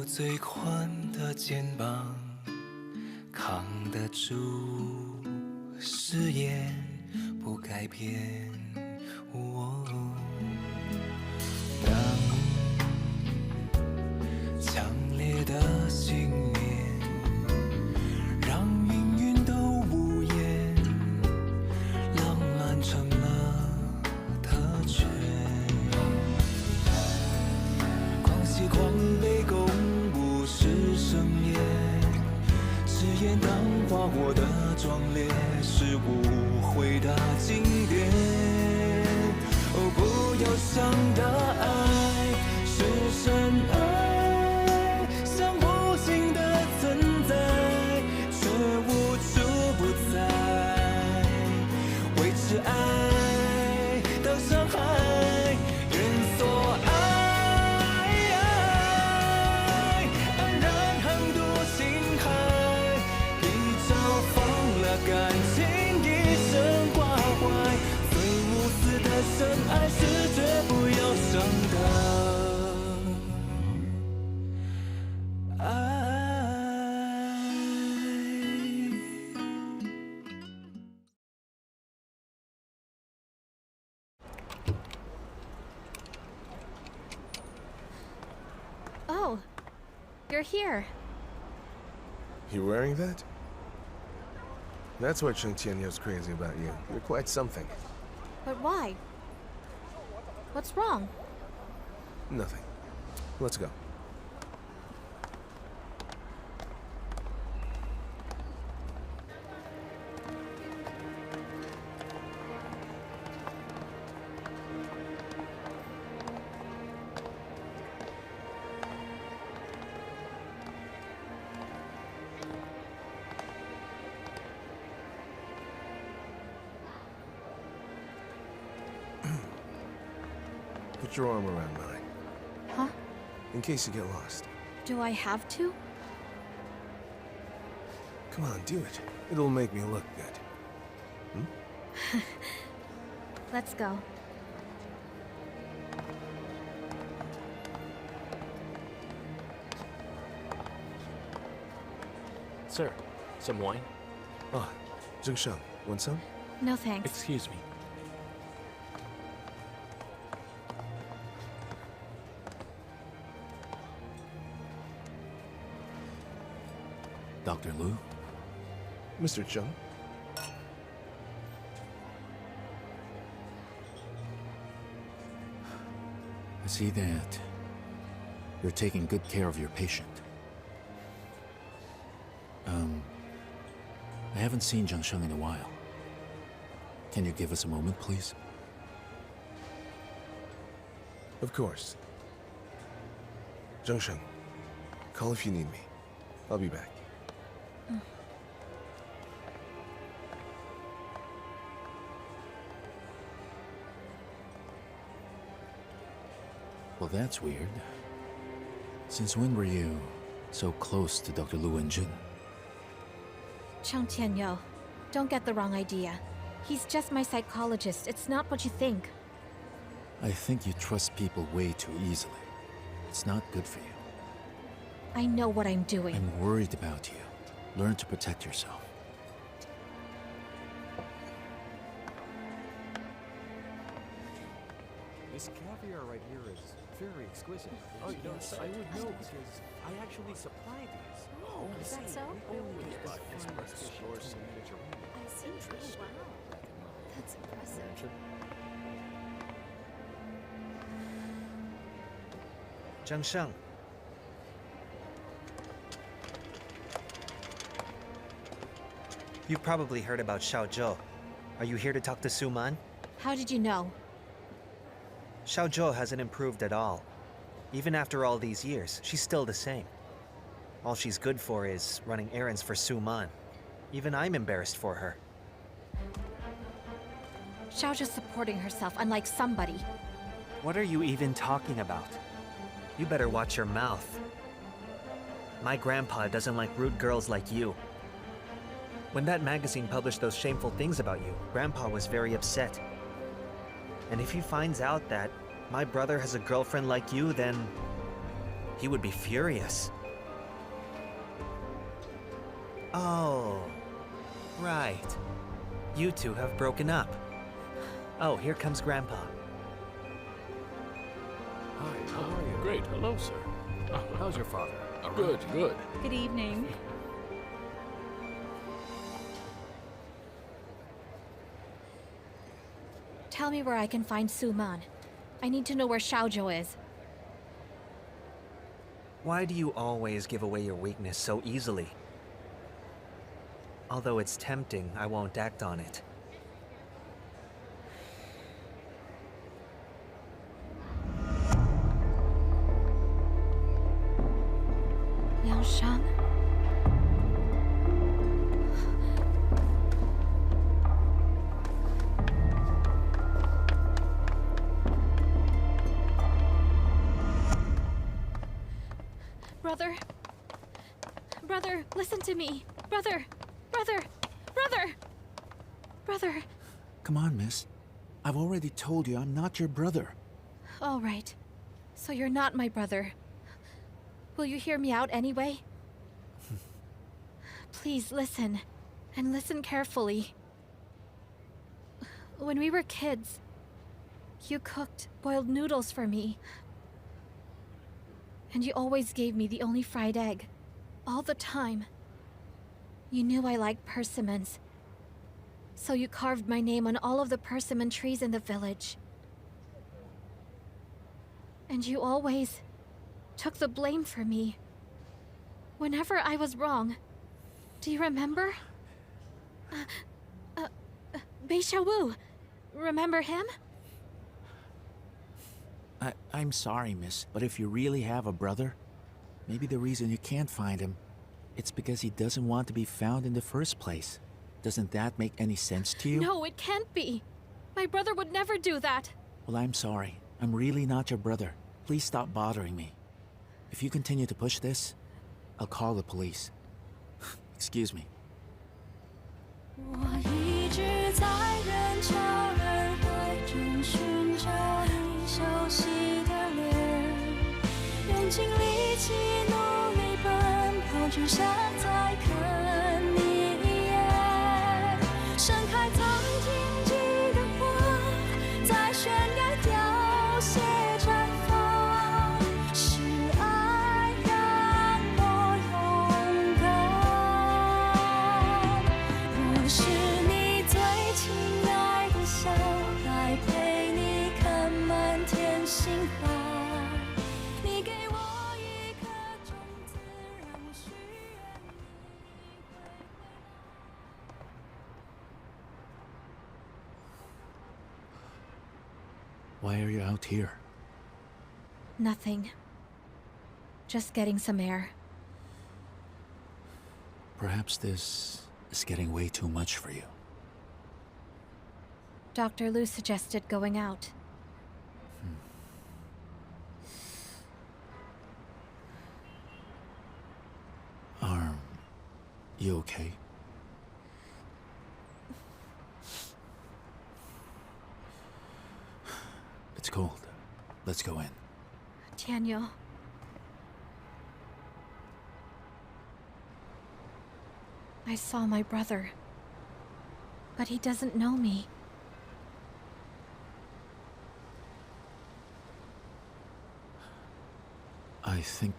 最宽的肩膀，扛得住誓言不改变。当强烈的信念让命运都无言，浪漫成了特权。狂喜狂悲公布是盛宴，誓言当花火的壮烈，是无悔的经典。哦，不忧伤的爱是深爱，像无形的存在，却无处不在，维持爱的伤害，愿所爱，安然横渡心海，一朝放了感情，一生挂怀，最无私的深爱是绝不忧伤的爱。Oh, you're here. You wearing that? That's why Cheng Tianyou's crazy about you. You're quite something. But why? What's wrong? Nothing. Let's go. Put your arm around mine. Huh? In case you get lost. Do I have to? Come on, do it. It'll make me look good. Let's go. Sir, some wine? Ah, Jiang Sheng, want some? No thanks. Excuse me. Dr. Liu? Mr. Chung? I see that you're taking good care of your patient. I haven't seen Jiang Sheng in a while. Can you give us a moment, please? Of course. Jiang Sheng, call if you need me. I'll be back. Well, that's weird. Since when were you so close to Dr. Liu and Jin? Cheng Tianyou, don't get the wrong idea. He's just my psychologist. It's not what you think. I think you trust people way too easily. It's not good for you. I know what I'm doing. I'm worried about you. Learn to protect yourself. This caviar right here is very exquisite. Oh, yes, I would know because I actually supply these. Oh, is that so? We only get this finest fish from the Mediterranean. I see. Oh, wow. That's impressive. Jiang Sheng. You've probably heard about Xiao Zhou. Are you here to talk to Su Man? How did you know? Xiao Zhou hasn't improved at all. Even after all these years, she's still the same. All she's good for is running errands for Su Man. Even I'm embarrassed for her. Xiao's supporting herself, unlike somebody. What are you even talking about? You better watch your mouth. My grandpa doesn't like rude girls like you. When that magazine published those shameful things about you, Grandpa was very upset. And if he finds out that my brother has a girlfriend like you, then He would be furious. Oh, right. You two have broken up. Oh, here comes Grandpa. Hi, how are you? Great. Hello, sir. How's your father? Good, good. Good evening. Tell me where I can find Su Man. I need to know where Xiaozhou is. Why do you always give away your weakness so easily? Although it's tempting, I won't act on it. Liang Sheng? Brother. Brother, listen to me. Brother. Brother. Come on, miss. I've already told you I'm not your brother. All right. So you're not my brother. Will you hear me out anyway? Please listen, and listen carefully. When we were kids, you cooked boiled noodles for me. And you always gave me the only fried egg, all the time. You knew I liked persimmons, so you carved my name on all of the persimmon trees in the village. And you always took the blame for me whenever I was wrong. Do you remember? Bei Xiaowu. Remember him? I'm sorry, miss, but if you really have a brother, maybe the reason you can't find him, it's because he doesn't want to be found in the first place. Doesn't that make any sense to you? No, it can't be. My brother would never do that. Well, I'm sorry. I'm really not your brother. Please stop bothering me. If you continue to push this, I'll call the police. Excuse me. 我一直在人潮人海中寻找你熟悉的脸，用尽力气努力奔跑，只想再看你一眼。盛开曾经记的花，在悬崖凋谢绽放，是爱让我勇敢。我是你最亲爱的小孩，陪你看满天星海。你给我一颗种子，让我许愿你会回来。Why are you out here? Nothing. Just getting some air. Perhaps this is getting way too much for you. Dr. Liu suggested going out. You okay? It's cold. Let's go in. Tianyou. I saw my brother. But he doesn't know me. I think...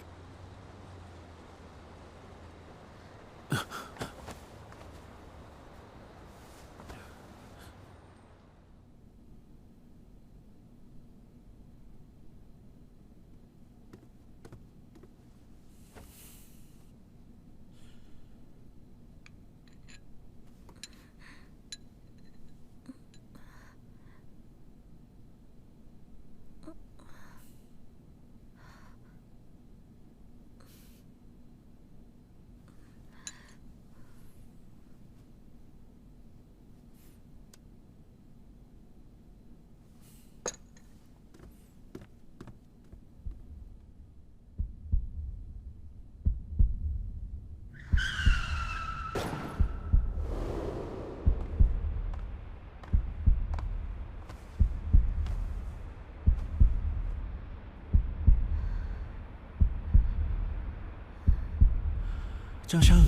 Jiang Sheng.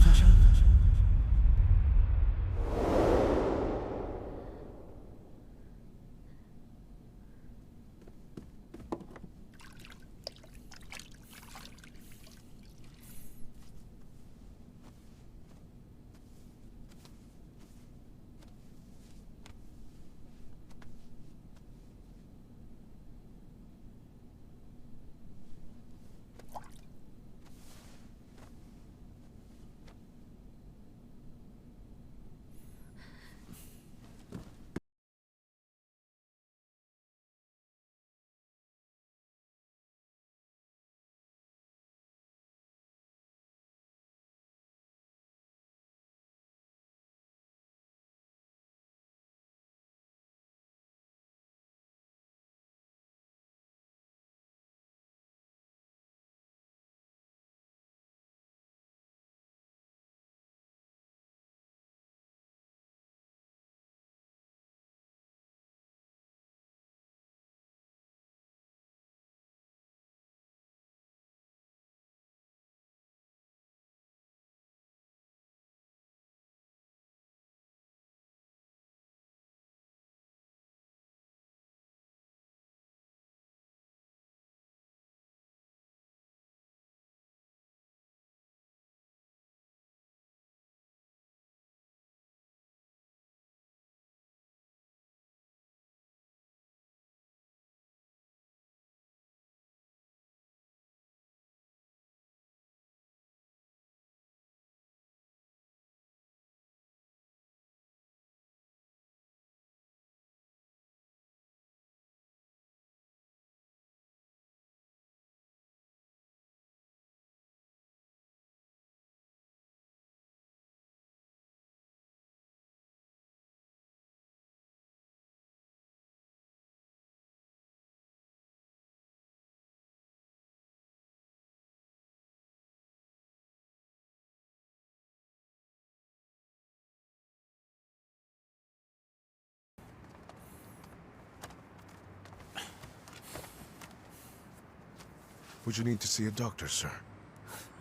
Would you need to see a doctor, sir?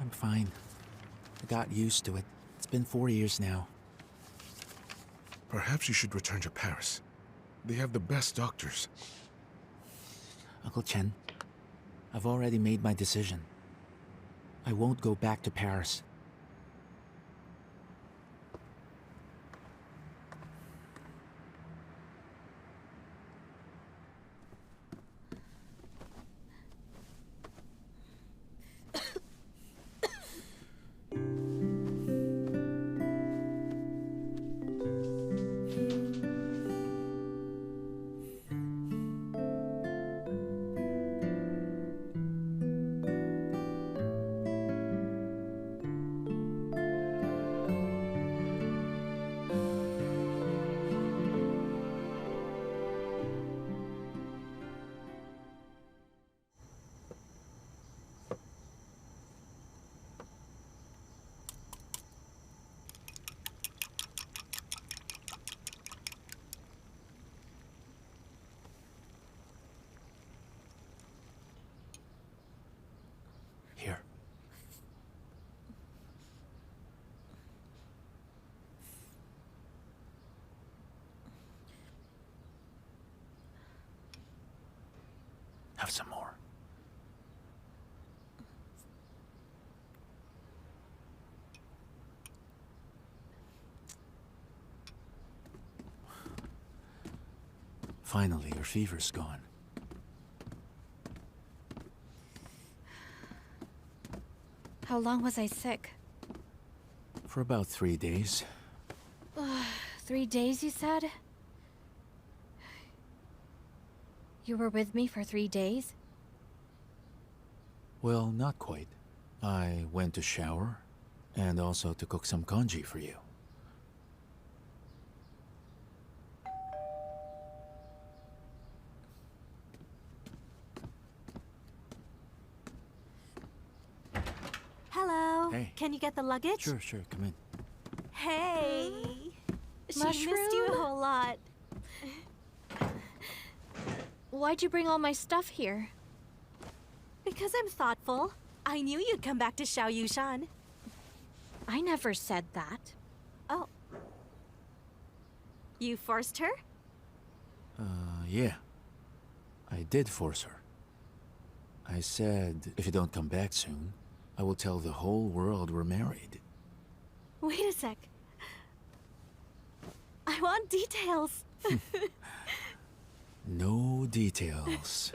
I'm fine. I got used to it. It's been 4 years now. Perhaps you should return to Paris. They have the best doctors. Uncle Chen, I've already made my decision. I won't go back to Paris. Here. Have some more. Finally, your fever's gone. How long was I sick? For about 3 days. 3 days, you said? You were with me for 3 days? Well, not quite. I went to shower, and also to cook some congee for you. Hello. Hey. Can you get the luggage? Sure, come in. Hey. She missed you Mushroom? a whole lot. Why'd you bring all my stuff here? Because I'm thoughtful. I knew you'd come back to Xiao Yushan. I never said that. Oh. You forced her? Yeah. I did force her. I said, if you don't come back soon, I will tell the whole world we're married. Wait a sec. I want details. No details.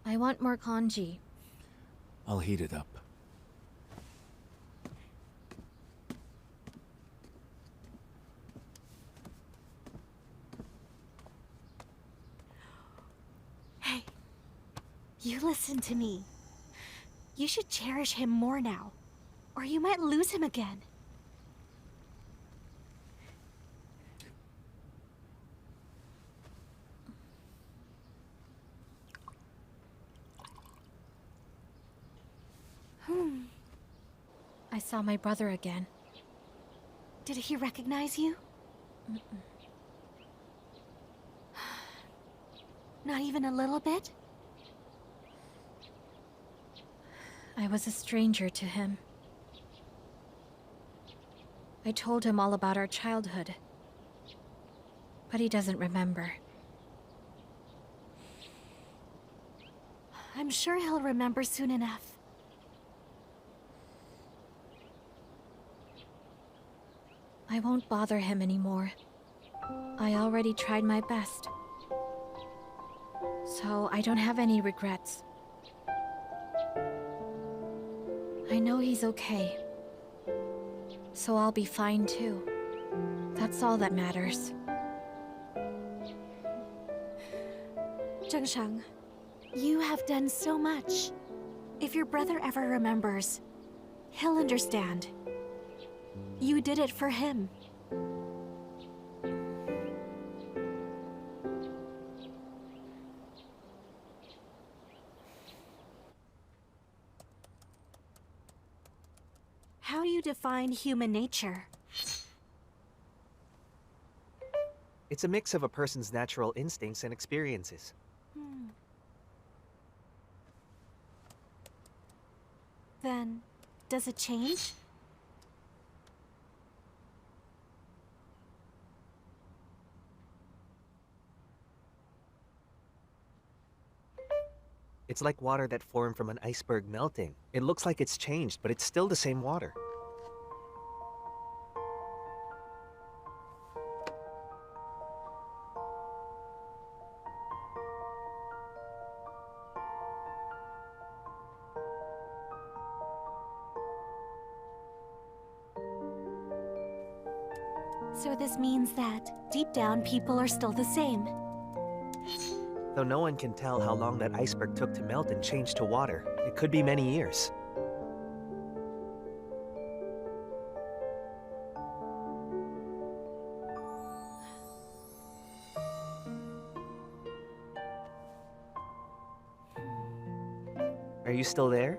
I want more kanji. I'll heat it up. Hey, you listen to me. You should cherish him more now, or you might lose him again. I saw my brother again. Did he recognize you? Not even a little bit? I was a stranger to him. I told him all about our childhood, but he doesn't remember. I'm sure he'll remember soon enough. I won't bother him anymore. I already tried my best. So I don't have any regrets. I know he's okay. So I'll be fine too. That's all that matters. Zhong Sheng, you have done so much. If your brother ever remembers, he'll understand. You did it for him. How do you define human nature? It's a mix of a person's natural instincts and experiences. Then, does it change? It's like water that formed from an iceberg melting. It looks like it's changed, but it's still the same water. So this means that, deep down, people are still the same. Though no one can tell how long that iceberg took to melt and change to water. It could be many years. Are you still there?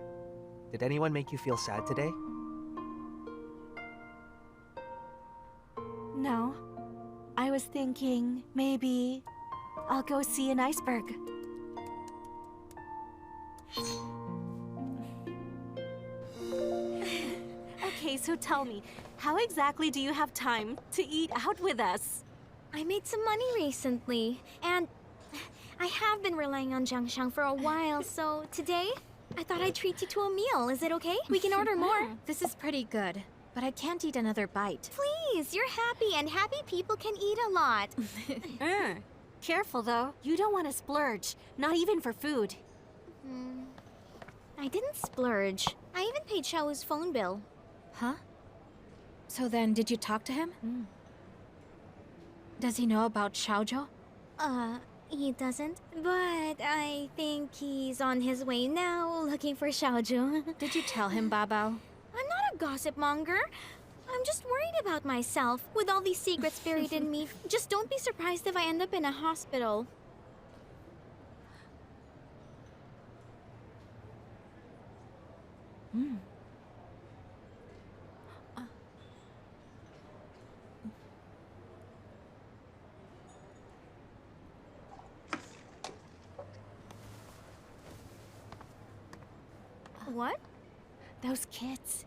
Did anyone make you feel sad today? No. I was thinking, maybe I'll go see an iceberg. Okay, so tell me, how exactly do you have time to eat out with us? I made some money recently, and I have been relying on Jiang Sheng for a while, so today, I thought I'd treat you to a meal. Is it okay? We can order more. This is pretty good, but I can't eat another bite. Please, you're happy, and happy people can eat a lot. Careful, though. You don't want to splurge, not even for food. I didn't splurge. I even paid Xiao's phone bill. Huh? So then, did you talk to him? Does he know about Xiaozhou? He doesn't, but I think he's on his way now, looking for Xiaozhou. Did you tell him, Babao? I'm not a gossip monger. I'm just worried about myself, with all these secrets buried in me. Just don't be surprised if I end up in a hospital. What? Those kids.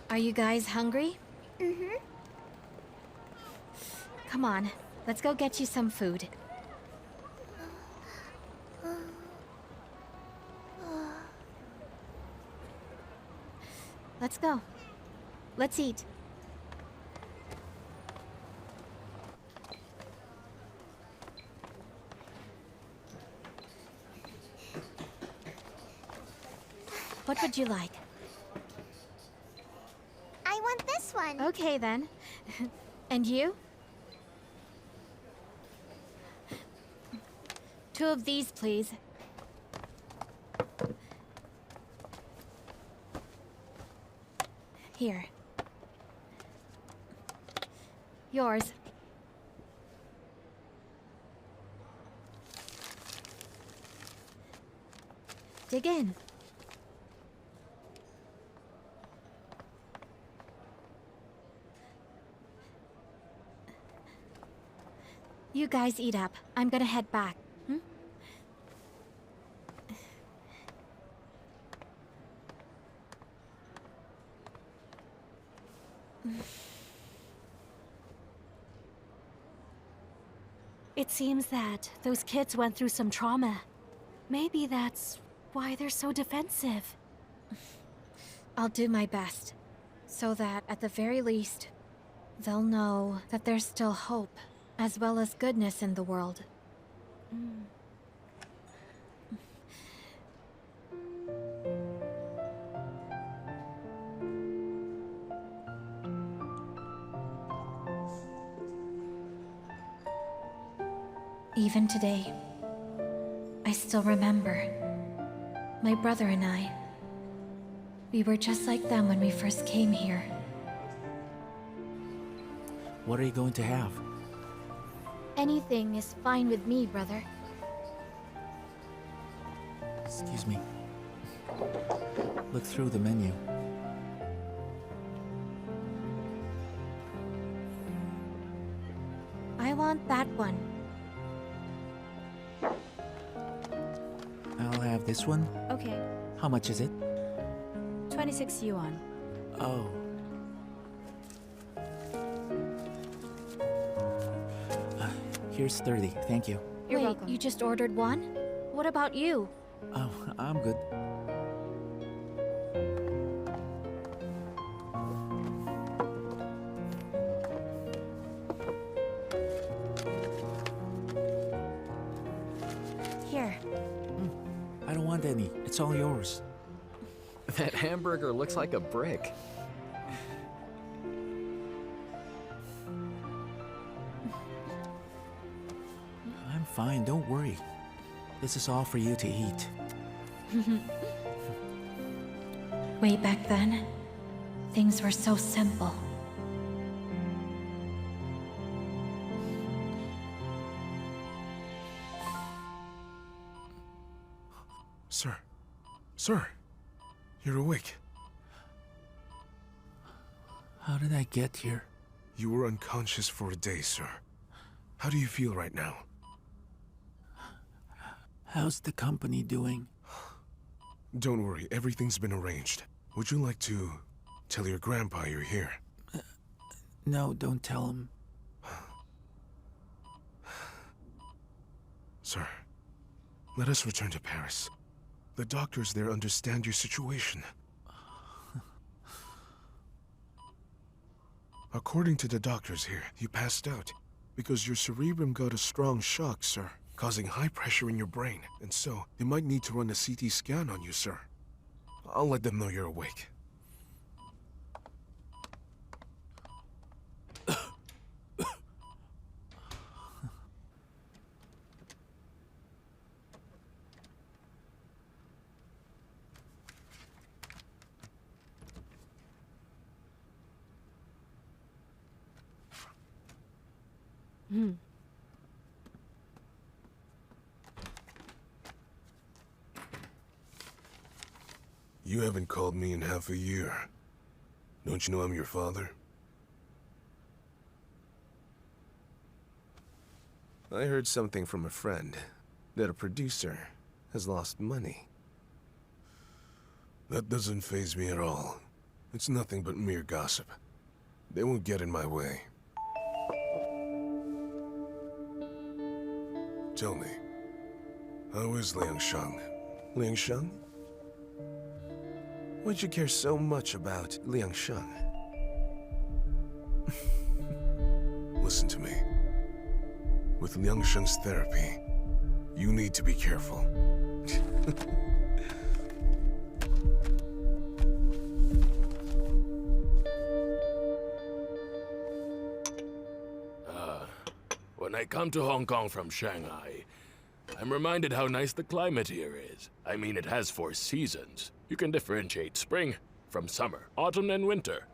Are you guys hungry? Mm-hmm. Come on, let's go get you some food. Let's go. Let's eat. What would you like? I want this one. Okay then. And you? 2 of these, please. Here. Yours. Dig in. You guys eat up. I'm gonna head back. Hmm? It seems that those kids went through some trauma. Maybe that's why they're so defensive. I'll do my best, so that at the very least, they'll know that there's still hope, as well as goodness in the world. Even today, I still remember my brother and I. We were just like them when we first came here. What are you going to have? Anything is fine with me, brother. Excuse me. Look through the menu. I want that one. I'll have this one. Okay, How much is it? 26 yuan. Oh. Here's 30. Thank you. You're Wait, welcome. you just ordered one? What about you? Oh, I'm good. Here. I don't want any. It's all yours. That hamburger looks like a brick. I'm fine. Don't worry. This is all for you to eat. Way back then, things were so simple. Sir. Sir. You're awake. How did I get here? You were unconscious for a day, sir. How do you feel right now? How's the company doing? Don't worry, everything's been arranged. Would you like to tell your grandpa you're here? No, don't tell him. Sir, let us return to Paris. The doctors there understand your situation. According to the doctors here, you passed out because your cerebrum got a strong shock, sir, causing high pressure in your brain, and so they might need to run a CT scan on you, sir. I'll let them know you're awake. You haven't called me in half a year. Don't you know I'm your father? I heard something from a friend that a producer has lost money. That doesn't faze me at all. It's nothing but mere gossip. They won't get in my way. Tell me, how is Liang Sheng? Liang Sheng? Why'd you care so much about Liang Sheng? Listen to me. With Liang Sheng's therapy, you need to be careful. When I come to Hong Kong from Shanghai, I'm reminded how nice the climate here is. I mean, it has 4 seasons. You can differentiate spring from summer, autumn and winter.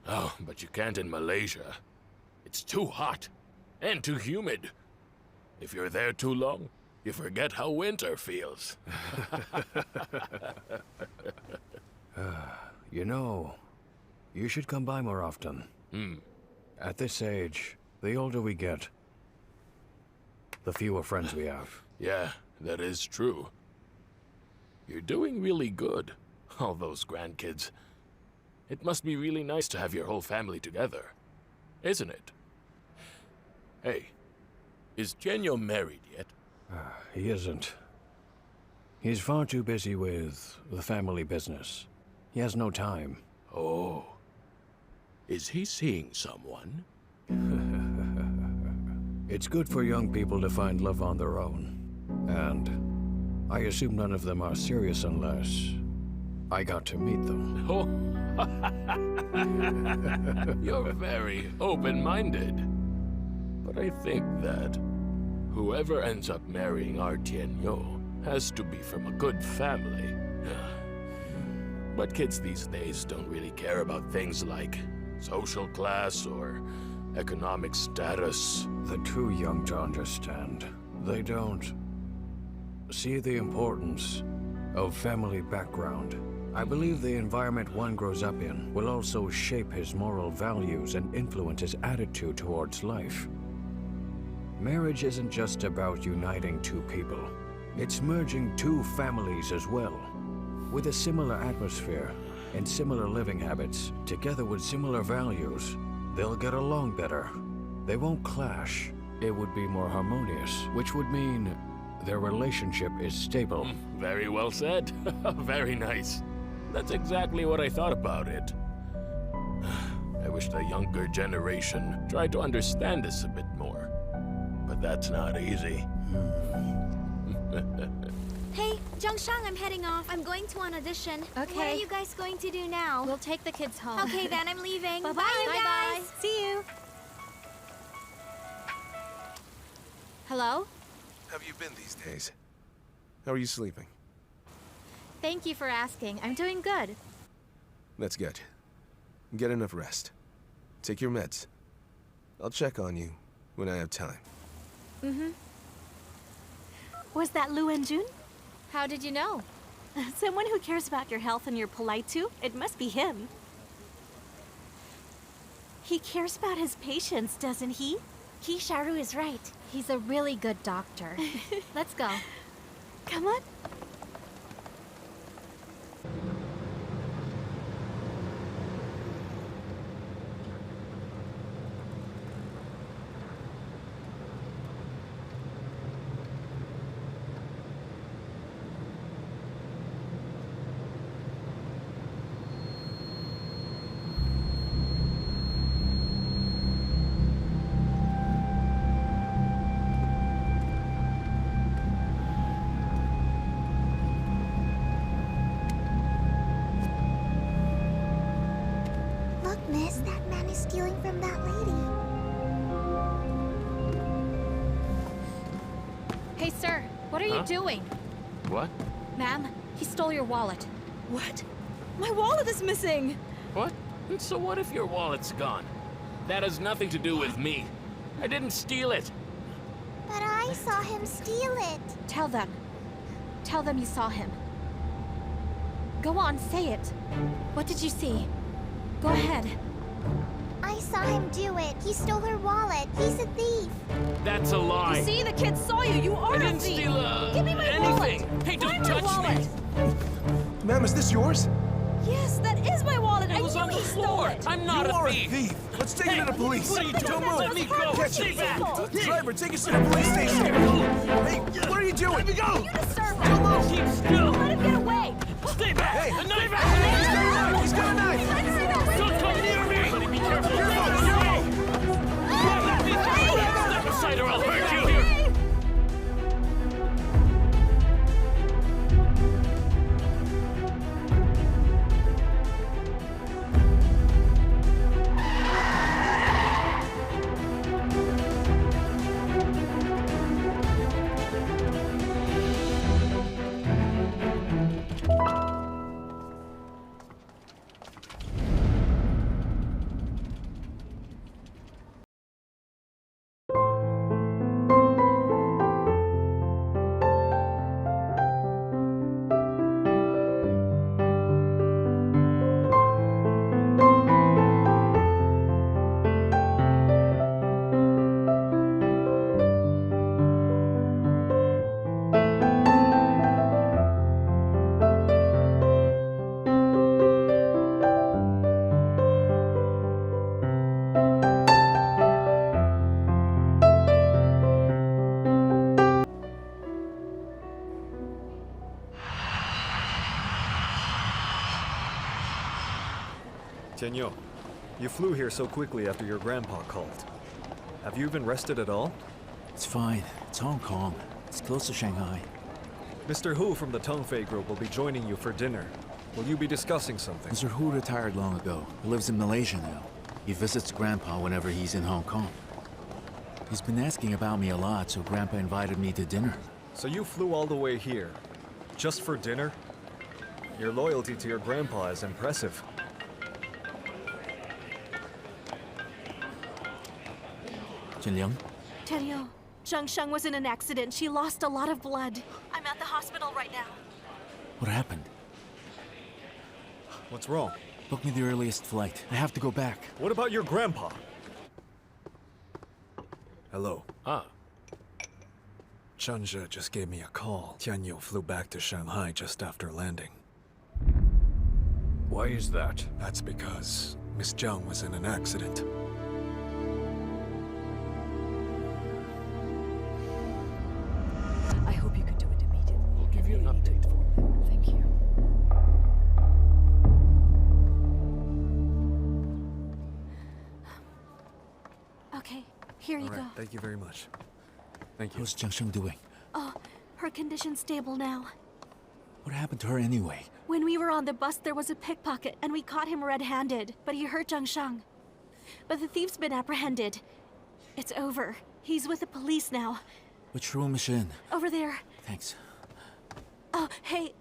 Oh, but you can't in Malaysia. It's too hot and too humid. If you're there too long, you forget how winter feels. You know, you should come by more often. At this age, the older we get, the fewer friends we have. Yeah, that is true. You're doing really good. All those grandkids. It must be really nice to have your whole family together, isn't it? Hey, is Tianyou married yet? He isn't. He's far too busy with the family business. He has no time. Oh. Is he seeing someone? It's good for young people to find love on their own. And I assume none of them are serious unless I got to meet them. Oh. You're very open-minded. But I think that whoever ends up marrying our Tianyou has to be from a good family. But kids these days don't really care about things like social class or economic status. They're too young to understand. They don't see the importance of family background. I believe the environment one grows up in will also shape his moral values and influence his attitude towards life. Marriage isn't just about uniting 2 people. It's merging 2 families as well. With a similar atmosphere and similar living habits, together with similar values, they'll get along better. They won't clash. It would be more harmonious, which would mean their relationship is stable. Very well said. Very nice. That's exactly what I thought about it. I wish the younger generation tried to understand this a bit more. But that's not easy. Hey, Jiang Sheng, I'm heading off. I'm going to an audition. Okay. What are you guys going to do now? We'll take the kids home. Okay, then I'm leaving. Bye-bye. Bye, you Bye-bye. guys. See you. Hello? How have you been these days? How are you sleeping? Thank you for asking. I'm doing good. That's good. Get enough rest. Take your meds. I'll check on you when I have time. Was that Lu and Jun? How did you know? Someone who cares about your health and you're polite to? It must be him. He cares about his patients, doesn't he? Kisharu is right. He's a really good doctor. Let's go. Come on. Look, miss, that man is stealing from that lady. Hey, sir. What are you doing? What? Ma'am, he stole your wallet. What? My wallet is missing! What? So what if your wallet's gone? That has nothing to do with me. I didn't steal it. But I saw him steal it. Tell them. Tell them you saw him. Go on, say it. What did you see? Go ahead. I I saw him do it. He stole her wallet. He's a thief. That's a lie. See, the kids saw you. You are I a didn't thief. steal Give me my anything. wallet. Hey, don't Find my touch wallet. me. Ma'am, is this yours? Yes, that is my wallet. I It was knew on the he stole floor. it. I'm not You a are thief. a thief. Let's take you to the police. What are you doing? Don't move. Let me go. Catch Stay him. back. Driver, take us to the police station. Hey, what are you doing? Let me go. You deserve it. Don't move. Keep still. Let him get away. Stay back. Hey, A knife. he's got a knife. Don't come near me. Everybody be careful. Step aside or I'll hurt you. Tianyou, you flew here so quickly after your grandpa called. Have you even rested at all? It's fine. It's Hong Kong. It's close to Shanghai. Mr. Hu from the Tongfei group will be joining you for dinner. Will you be discussing something? Mr. Hu retired long ago. He lives in Malaysia now. He visits Grandpa whenever he's in Hong Kong. He's been asking about me a lot, so Grandpa invited me to dinner. So you flew all the way here, just for dinner? Your loyalty to your grandpa is impressive. Liang? Tianyou, Jiang Sheng was in an accident. She lost a lot of blood. I'm at the hospital right now. What happened? What's wrong? Book me the earliest flight. I have to go back. What about your grandpa? Hello. Ah, Changzhe just gave me a call. Tianyou flew back to Shanghai just after landing. Why is that? That's because Miss Jiang was in an accident. I hope you could do it immediately. we'll give you an update. Thank you. Okay, here you All right, go. thank you very much. Thank you. How's Jiang Sheng doing? Oh, her condition's stable now. What happened to her anyway? When we were on the bus, there was a pickpocket, and we caught him red-handed, but he hurt Jiang Sheng. But the thief's been apprehended. It's over. He's with the police now. Which room is she in? Over there. Thanks. Oh, hey.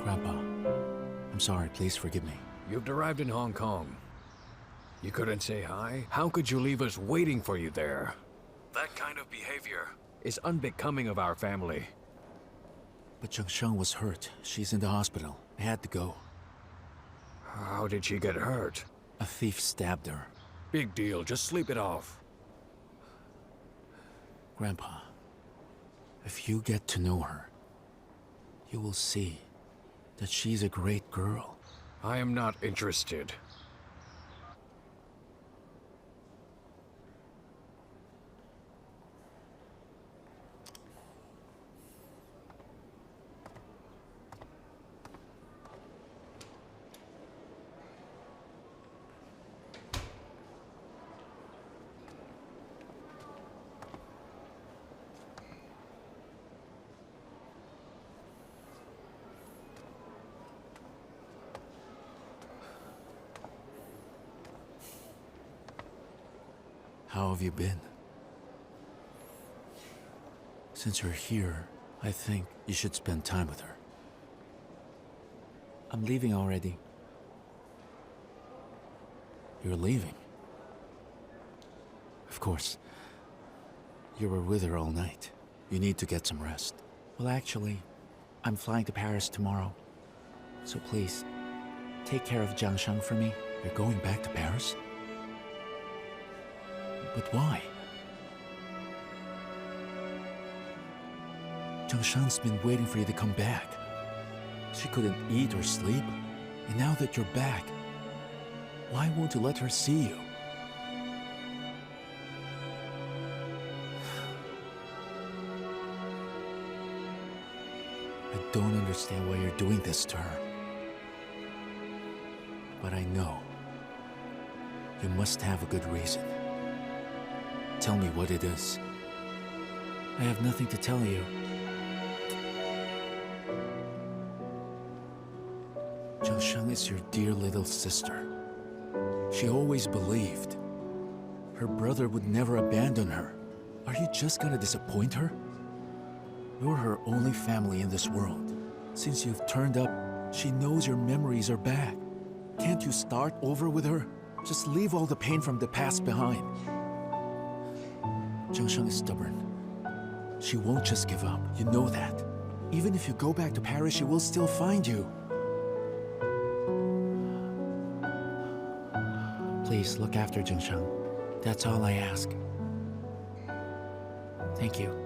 Grandpa, I'm sorry. Please forgive me. You've arrived in Hong Kong. You couldn't say hi? How could you leave us waiting for you there? That kind of behavior is unbecoming of our family. But Jiang Sheng was hurt. She's in the hospital. I had to go. How did she get hurt? A thief stabbed her. Big deal, just sleep it off. Grandpa, if you get to know her, you will see that she's a great girl. I am not interested. How have you been? Since you're here, I think you should spend time with her. I'm leaving already. You're leaving? Of course. You were with her all night. You need to get some rest. Well, actually, I'm flying to Paris tomorrow. So please, take care of Jiang Sheng for me. You're going back to Paris? But why? Jiang Sheng's been waiting for you to come back. She couldn't eat or sleep. And now that you're back, why won't you let her see you? I don't understand why you're doing this to her. But I know you must have a good reason. Tell me what it is. I have nothing to tell you. Jiang Sheng is your dear little sister. She always believed her brother would never abandon her. Are you just gonna disappoint her? You're her only family in this world. Since you've turned up, she knows your memories are back. Can't you start over with her? Just leave all the pain from the past behind. Jiang Sheng is stubborn. She won't just give up, you know that. Even if you go back to Paris, she will still find you. Please look after Jiang Sheng. That's all I ask. Thank you.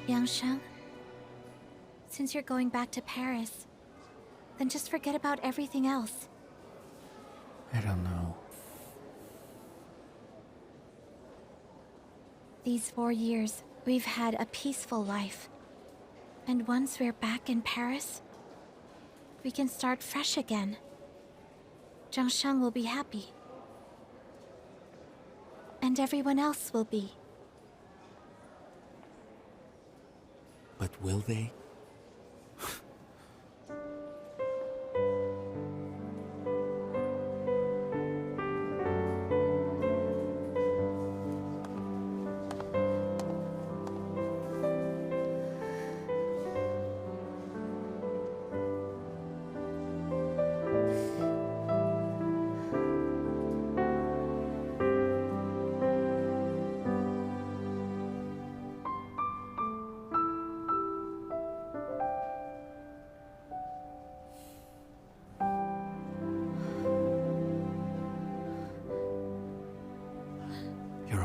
Liang Sheng, since you're going back to Paris, then just forget about everything else. I don't know. These 4 years, we've had a peaceful life. And once we're back in Paris, we can start fresh again. Jiang Sheng will be happy. And everyone else will be. But will they?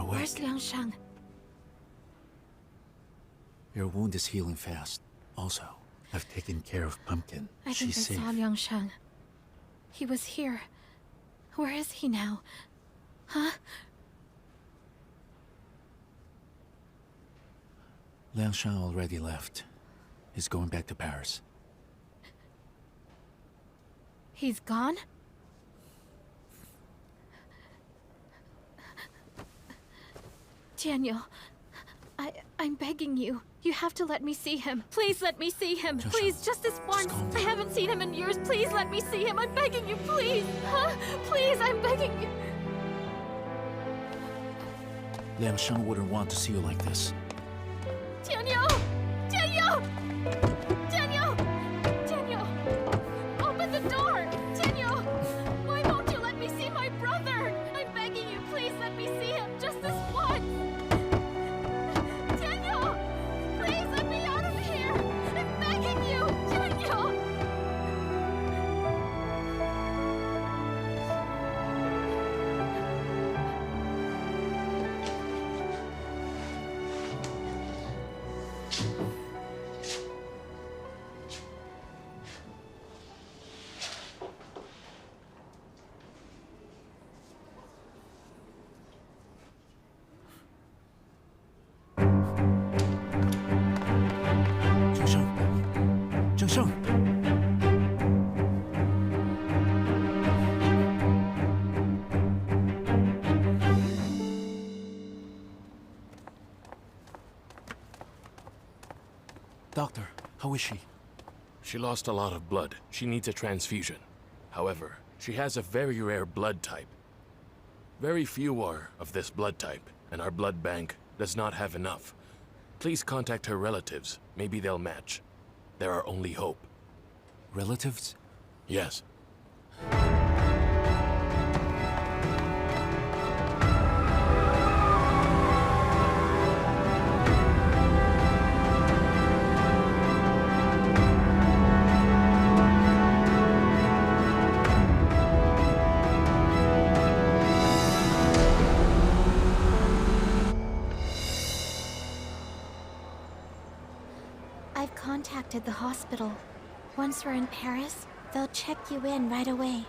Where's Liang Sheng? Your wound is healing fast. Also, I've taken care of Pumpkin. I think I She's safe. saw Liang Sheng. He was here. Where is he now? Huh? Liang Sheng already left. He's going back to Paris. He's gone? Tianyou, I'm begging you. You have to let me see him. Please let me see him. Please, just this once. I haven't seen him in years. Please let me see him. I'm begging you, please. Huh? Please, I'm begging you. Liang Sheng wouldn't want to see you like this. Tianyou! Tianyou! Tianyou! Tianyou! Open the door! Tianyou! Why won't you let me see my brother? I'm begging you, please let me see him just this once! Tianyou! Please let me out of here! I'm begging you! Tianyou! Jiang Sheng! Doctor, how is she? She lost a lot of blood. She needs a transfusion. However, she has a very rare blood type. Very few are of this blood type, and our blood bank does not have enough. Please contact her relatives. Maybe they'll match. They're our only hope. Relatives? Yes. I've contacted the hospital. Once we're in Paris, they'll check you in right away.